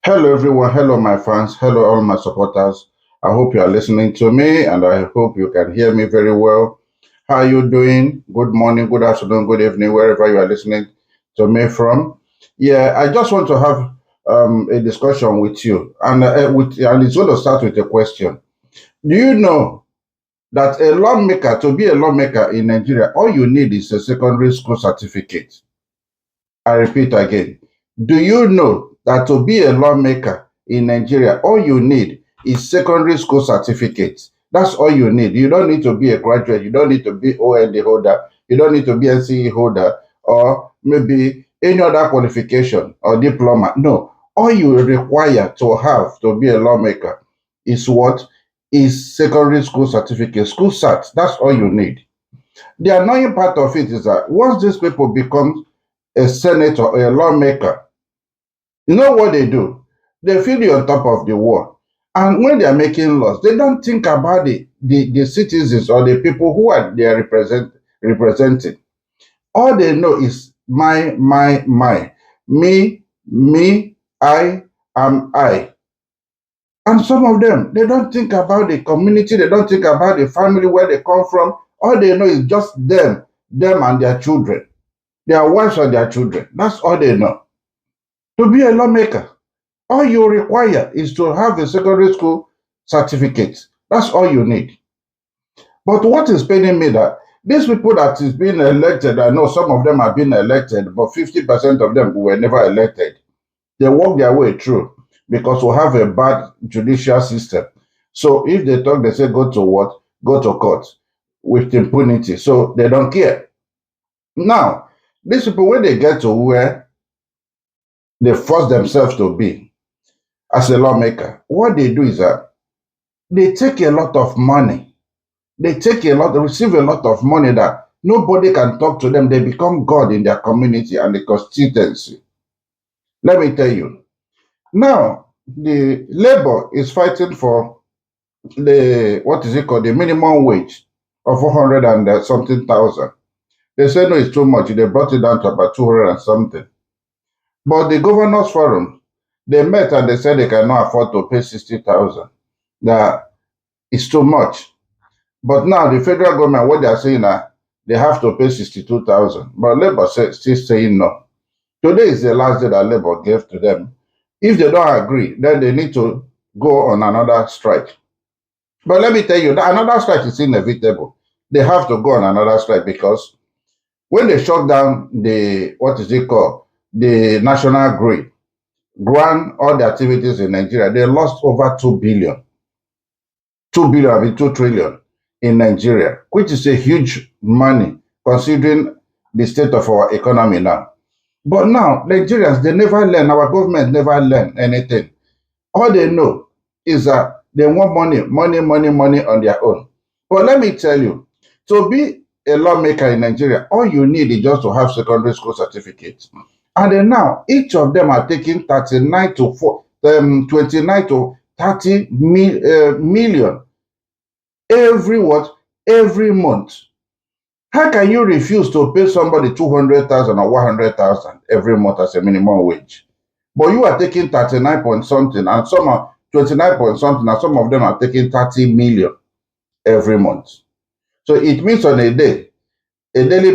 Hello, everyone. Hello, my fans. Hello, all my supporters. I hope you are listening to me and I hope you can hear me very well. How are you doing? Good morning, good afternoon, good evening, wherever you are listening to me from. Yeah, I just want to have a discussion with you, and it's going to start with a question. Do you know that to be a lawmaker in Nigeria, all you need is a secondary school certificate? I repeat again. Do you know that to be a lawmaker in Nigeria, all you need is secondary school certificates? That's all you need. You don't need to be a graduate. You don't need to be OND holder. You don't need to be NCE holder or maybe any other qualification or diploma. No. All you require to have to be a lawmaker is what? Is secondary school certificate, school cert. That's all you need. The annoying part of it is that once these people become a senator or a lawmaker, you know what they do? They feel you on top of the world. And when they are making laws, they don't think about the citizens or the people who are they are representing. All they know is my, me, I am I. And some of them, they don't think about the community, they don't think about the family where they come from. All they know is just them and their children, their wives and their children. That's all they know. To be a lawmaker, all you require is to have a secondary school certificate. That's all you need. But what is paining me that these people that is being elected, I know some of them have been elected, but 50% of them were never elected. They work their way through because we have a bad judicial system. So if they talk, they say go to what? Go to court with impunity. So they don't care. Now, these people, when they get to where they force themselves to be as a lawmaker, what they do is that they take a lot of money. They receive a lot of money that nobody can talk to them. They become God in their community and the constituency. Let me tell you. Now, the labor is fighting for the minimum wage of 400 and something thousand. They say no, it's too much. They brought it down to about 200 and something. But the governors forum, they met and they said they cannot afford to pay 60,000. That is too much. But now the federal government, what they are saying now, they have to pay 62,000. But Labour still saying no. Today is the last day that Labour gave to them. If they don't agree, then they need to go on another strike. But let me tell you, that another strike is inevitable. They have to go on another strike because when they shut down the, the national grid, grant all the activities in Nigeria, they lost over 2 billion. 2 trillion in Nigeria, which is a huge money considering the state of our economy now. But now, Nigerians, they never learn, our government never learn anything. All they know is that they want money on their own. But let me tell you, to be a lawmaker in Nigeria, all you need is just to have secondary school certificates. And then now, each of them are taking 29 to 30 million every month. How can you refuse to pay somebody 200,000 or 100,000 every month as a minimum wage? But you are taking 39 point something, and some are 29 point something, and some of them are taking 30 million every month. So it means on a daily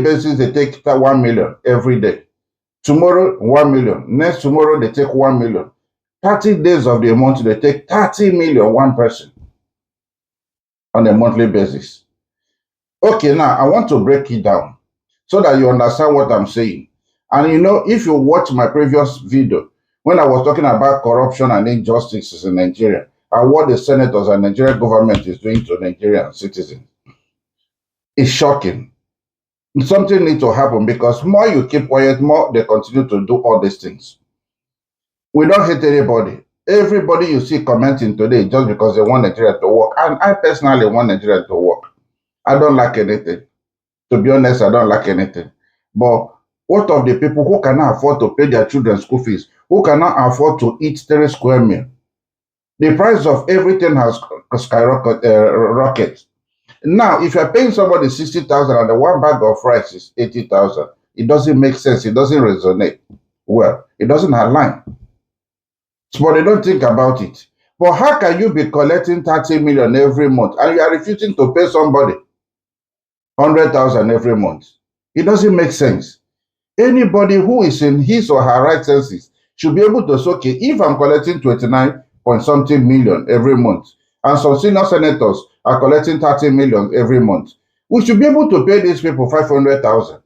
basis, they take 1 million every day. Tomorrow, 1 million. Next tomorrow, they take 1 million. 30 days of the month, they take 30 million, one person, on a monthly basis. Okay, now I want to break it down so that you understand what I'm saying. And you know, if you watch my previous video, when I was talking about corruption and injustices in Nigeria, and what the senators and Nigerian government is doing to Nigerian citizens, it's shocking. Something needs to happen because more you keep quiet, more they continue to do all these things. We don't hate anybody. Everybody you see commenting today just because they want Nigeria to work. And I personally want Nigeria to work. I don't like anything. To be honest, I don't like anything. But what of the people who cannot afford to pay their children's school fees? Who cannot afford to eat 3 square meal? The price of everything has skyrocketed. Now, if you're paying somebody 60,000 and the one bag of rice is 80,000, It doesn't make sense. It doesn't resonate well. It doesn't align. But they don't think about it. But how can you be collecting 30 million every month and you are refusing to pay somebody 100,000 every month? It doesn't make sense. Anybody who is in his or her right senses should be able to say, okay, if I'm collecting 29 point something million every month, and some senior senators are collecting 30 million every month, we should be able to pay these people 500,000.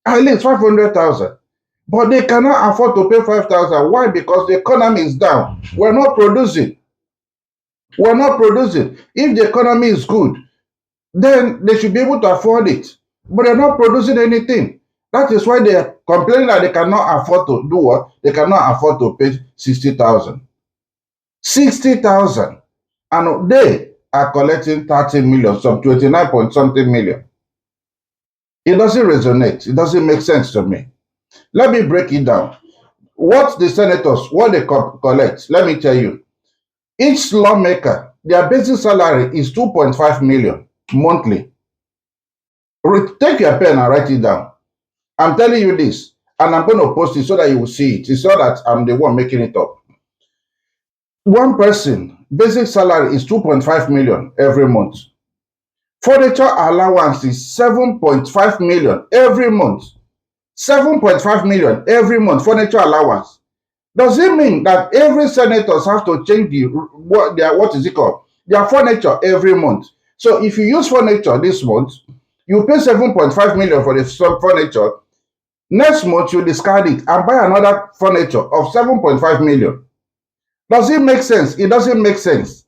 At least 500,000. But they cannot afford to pay 5,000. Why? Because the economy is down. We're not producing. We're not producing. If the economy is good, then they should be able to afford it. But they're not producing anything. That is why they are complaining that they cannot afford to do what? They cannot afford to pay 60,000. 60,000. And they are collecting 30 million, some 29 point something million. It doesn't resonate. It doesn't make sense to me. Let me break it down. What the senators, what they collect, let me tell you. Each lawmaker, their basic salary is 2.5 million monthly. Take your pen and write it down. I'm telling you this, and I'm going to post it so that you will see it. It's not that I'm the one making it up. One person, basic salary is 2.5 million every month. Furniture allowance is 7.5 million every month. 7.5 million every month, furniture allowance. Does it mean that every senators have to change their furniture every month? So if you use furniture this month, you pay 7.5 million for the furniture. Next month, you discard it and buy another furniture of 7.5 million. Does it make sense? It doesn't make sense.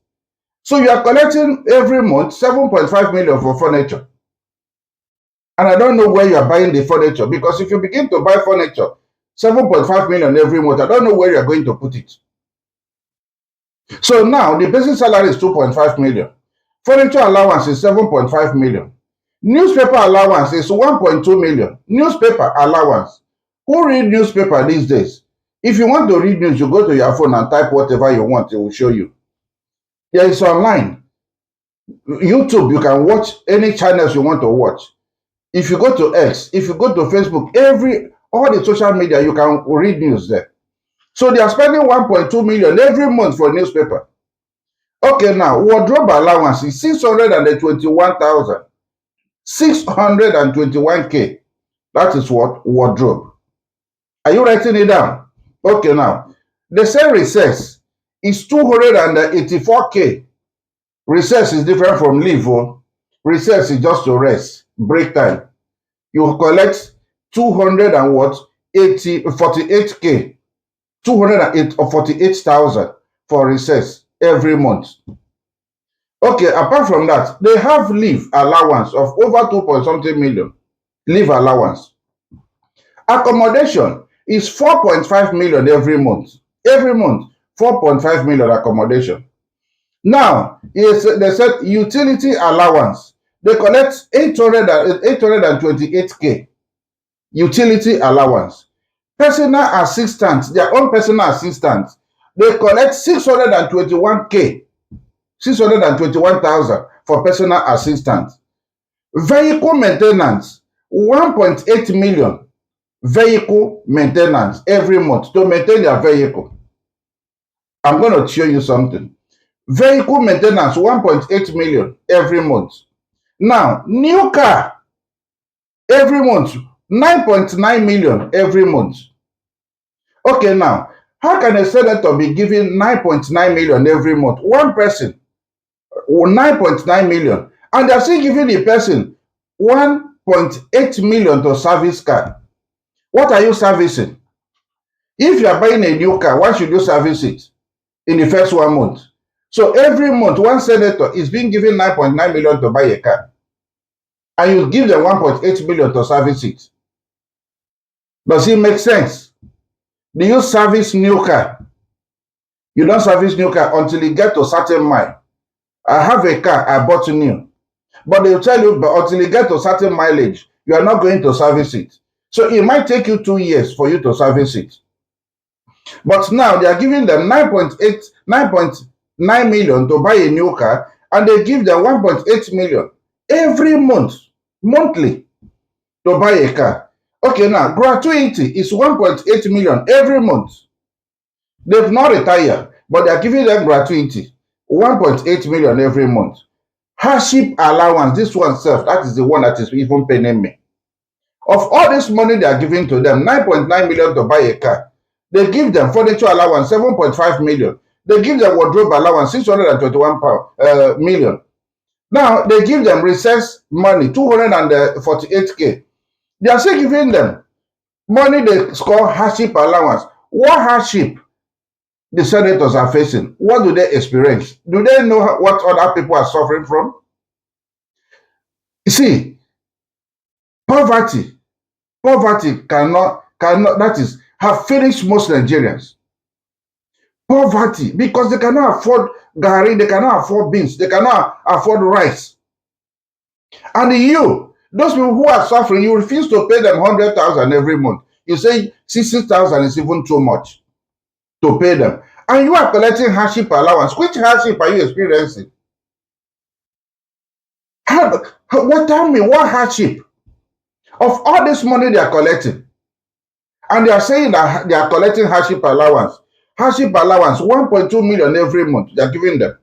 So you are collecting every month 7.5 million for furniture. And I don't know where you are buying the furniture, because if you begin to buy furniture, 7.5 million every month, I don't know where you are going to put it. So now the basic salary is 2.5 million. Furniture allowance is 7.5 million. Newspaper allowance is 1.2 million. Newspaper allowance. Who read newspaper these days? If you want to read news, you go to your phone and type whatever you want, it will show you. There is online. YouTube, you can watch any channels you want to watch. If you go to X, if you go to Facebook, all the social media, you can read news there. So they are spending 1.2 million every month for newspaper. Okay, now wardrobe allowance is 621,000. 621K. That is what? Wardrobe. Are you writing it down? Okay, now they say recess is 284K. Recess is different from leave. Oh. Recess is just to rest, break time. You collect 200 and what? 48K. 248,000 for recess every month. Okay, apart from that, they have leave allowance of over 2 point something million. Leave allowance. Accommodation is 4.5 million every month. Every month, 4.5 million accommodation. Now, they said utility allowance. They collect 828K. Utility allowance. Personal assistance, their own personal assistance, they collect 621K. 621,000 for personal assistance. Vehicle maintenance, 1.8 million. Vehicle maintenance every month to maintain their vehicle. I'm going to show you something. Vehicle maintenance, 1.8 million every month. Now, new car every month, 9.9 million every month. Okay, now, how can a senator be giving 9.9 million every month? One person, 9.9 million, and they're still giving the person 1.8 million to service car. What are you servicing? If you are buying a new car, why should you service it in the first 1 month? So every month, one senator is being given 9.9 million to buy a car, and you give them 1.8 million to service it. Does it make sense? Do you service new car? You don't service new car until you get to certain mile. I have a car, I bought new. But they'll tell you, but until you get to certain mileage, you are not going to service it. So it might take you 2 years for you to service it. But now they are giving them 9.9 million to buy a new car, and they give them 1.8 million every month, monthly, to buy a car. Okay, now gratuity is 1.8 million every month. They've not retired, but they're giving them gratuity, 1.8 million every month. Hardship allowance, this one self, that is the one that is even paying me. Of all this money they are giving to them, 9.9 million to buy a car. They give them furniture allowance, 7.5 million. They give them wardrobe allowance, 621 million. Now they give them recess money, 248k. They are still giving them money they call hardship allowance. What hardship the senators are facing? What do they experience? Do they know what other people are suffering from? You see, poverty cannot, that is, have finished most Nigerians. Poverty, because they cannot afford gari, they cannot afford beans, they cannot afford rice. And you, those people who are suffering, you refuse to pay them 100,000 every month. You say 60,000 is even too much to pay them. And you are collecting hardship allowance. Which hardship are you experiencing? Tell me, what hardship? Of all this money they are collecting, and they are saying that they are collecting hardship allowance. Hardship allowance, 1.2 million every month, they are giving them.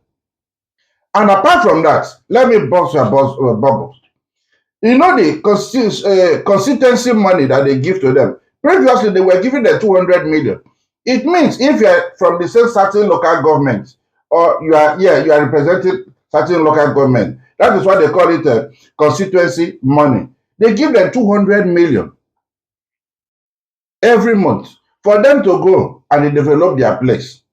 And apart from that, let me burst your bubble. You know the consistency money that they give to them. Previously, they were giving them 200 million. It means if you are from the same certain local government, or you are representing certain local government, that is why they call it constituency money. They give them 200 million every month for them to go and develop their place.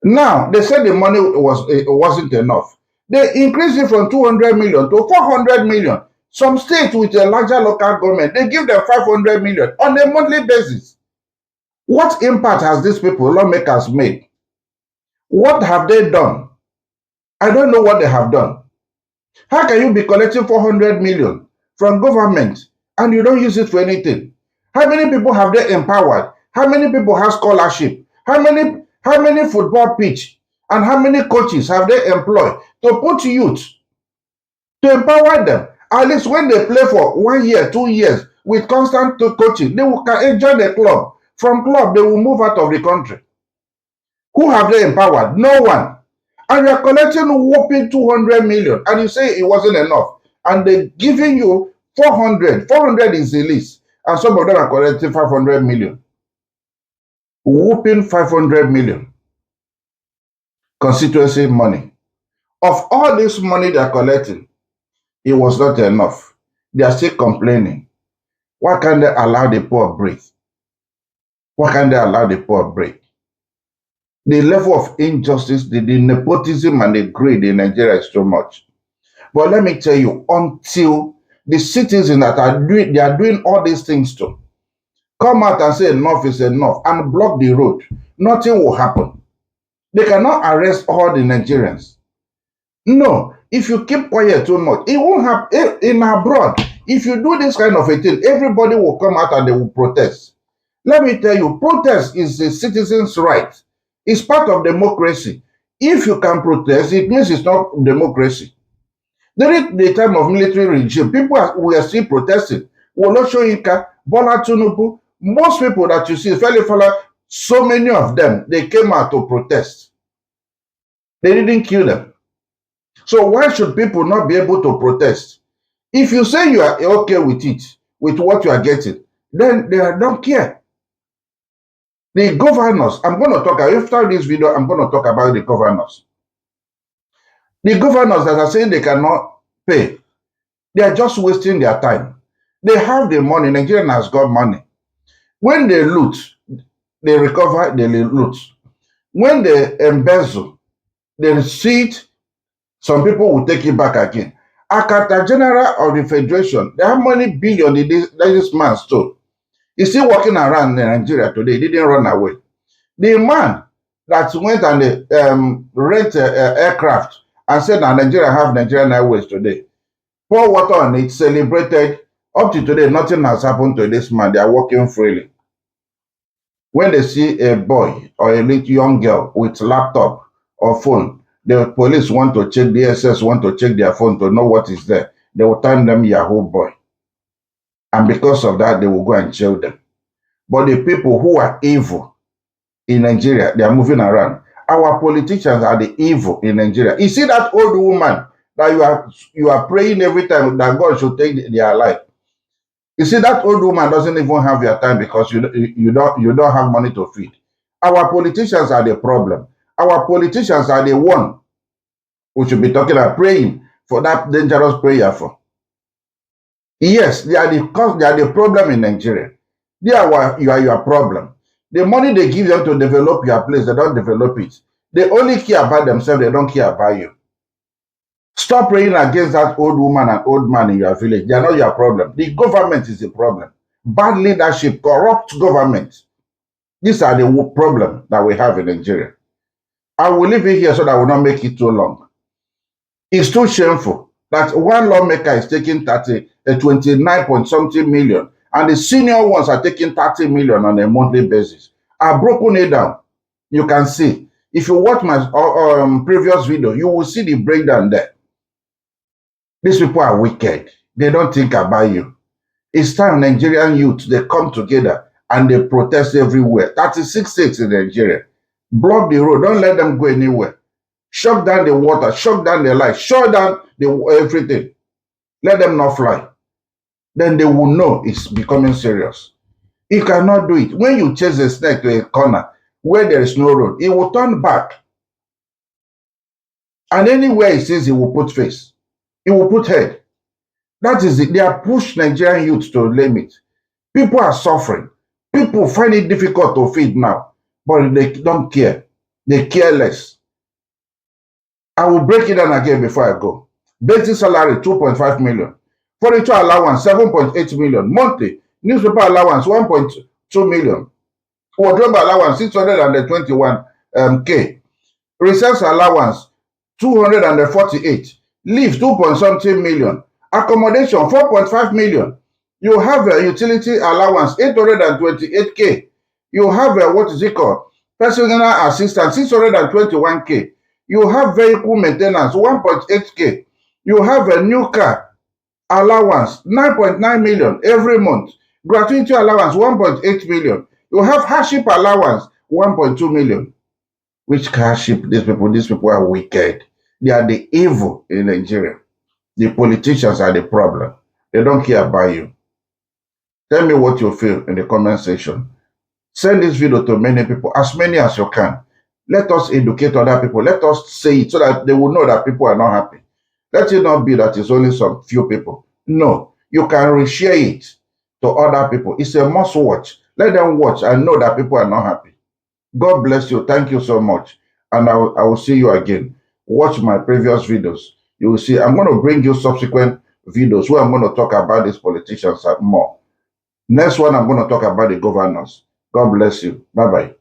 Now they said the money wasn't enough. They increased it from 200 million to 400 million. Some states with a larger local government, they give them 500 million on a monthly basis. What impact has these people, lawmakers, made? What have they done? I don't know what they have done. How can you be collecting 400 million from government and you don't use it for anything? How many people have they empowered? How many people have scholarship? How many football pitch and how many coaches have they employed to put youth, to empower them? At least when they play for 1 year, 2 years with constant coaching, they will join the club. From club, they will move out of the country. Who have they empowered? No one. And you are collecting whopping 200 million and you say it wasn't enough. And they're giving you 400. 400 is the least. And some of them are collecting 500 million. Whooping 500 million. Constituency money. Of all this money they are collecting, it was not enough. They are still complaining. Why can't they allow the poor breathe? Why can't they allow the poor breathe? The level of injustice, the nepotism and the greed in Nigeria is too much. But let me tell you, until the citizens that are doing all these things to come out and say enough is enough and block the road, nothing will happen. They cannot arrest all the Nigerians. No, if you keep quiet too much, it won't happen. In abroad, if you do this kind of a thing, everybody will come out and they will protest. Let me tell you, protest is a citizen's right. It's part of democracy. If you can protest, it means it's not democracy. During the time of military regime, people were still protesting. Wole Soyinka, Bola Tinubu, most people that you see, Fela, so many of them, they came out to protest. They didn't kill them. So why should people not be able to protest? If you say you are okay with it, with what you are getting, then they don't care. The governors, I'm going to talk, after this video, I'm going to talk about the governors. The governors that are saying they cannot pay, they are just wasting their time. They have the money. Nigeria has got money. When they loot, they recover, they loot. When they embezzle, they receipt, some people will take it back again. Accountant General of the Federation, they have money billion this man stole. He's still walking around in Nigeria today. He didn't run away. The man that went and rent aircraft and said that Nigeria have Nigerian Airways today, pour water on it, celebrated. Up to today, nothing has happened to this man. They are working freely. When they see a boy or a little young girl with laptop or phone, the police want to check, the SS want to check their phone to know what is there. They will turn them Yahoo boy. And because of that, they will go and jail them. But the people who are evil in Nigeria, they are moving around. Our politicians are the evil in Nigeria. You see that old woman that you are praying every time that God should take their life. You see that old woman doesn't even have your time because you don't have money to feed. Our politicians are the problem. Our politicians are the one we should be talking about, praying for that dangerous prayer for. Yes, they are the problem in Nigeria. They are your problem. The money they give them to develop your place, they don't develop it. They only care about themselves, they don't care about you. Stop praying against that old woman and old man in your village. They are not your problem. The government is the problem. Bad leadership, corrupt government. These are the problem that we have in Nigeria. I will leave it here so that I will not make it too long. It's too shameful that one lawmaker is taking 29 point something million, and the senior ones are taking 30 million on a monthly basis. I've broken it down. You can see. If you watch my previous video, you will see the breakdown there. These people are wicked. They don't think about you. It's time Nigerian youth, they come together and they protest everywhere. 36 states in Nigeria. Block the road. Don't let them go anywhere. Shut down the water. Shut down the light. Shut down everything. Let them not fly. Then they will know it's becoming serious. You cannot do it. When you chase a snake to a corner where there is no road, it will turn back. And anywhere it sees, it will put face. It will put head. That is it. They are pushed Nigerian youth to limit. People are suffering. People find it difficult to feed now, but they don't care. They care less. I will break it down again before I go. Basic salary, 2.5 million. Furniture allowance, 7.8 million. Monthly. Newspaper allowance, 1.2 million. Wardrobe allowance, 621K. Research allowance, 248. Leave, 2.something million. Accommodation, 4.5 million. You have a utility allowance, 828K. You have a, what is it called? Personal assistance, 621K. You have vehicle maintenance, 1.8K. You have a new car allowance, 9.9 million every month. Gratuity allowance, 1.8 million. You have hardship allowance, 1.2 million. Which hardship? These people are wicked. They are the evil in Nigeria. The politicians are the problem. They don't care about you. Tell me what you feel in the comment section. Send this video to many people, as many as you can. Let us educate other people. Let us say it so that they will know that people are not happy. Let it not be that it's only some few people. No, you can reshare it to other people. It's a must watch. Let them watch and know that people are not happy. God bless you. Thank you so much. And I will see you again. Watch my previous videos. You will see I'm going to bring you subsequent videos where I'm going to talk about these politicians more. Next one, I'm going to talk about the governors. God bless you. Bye-bye.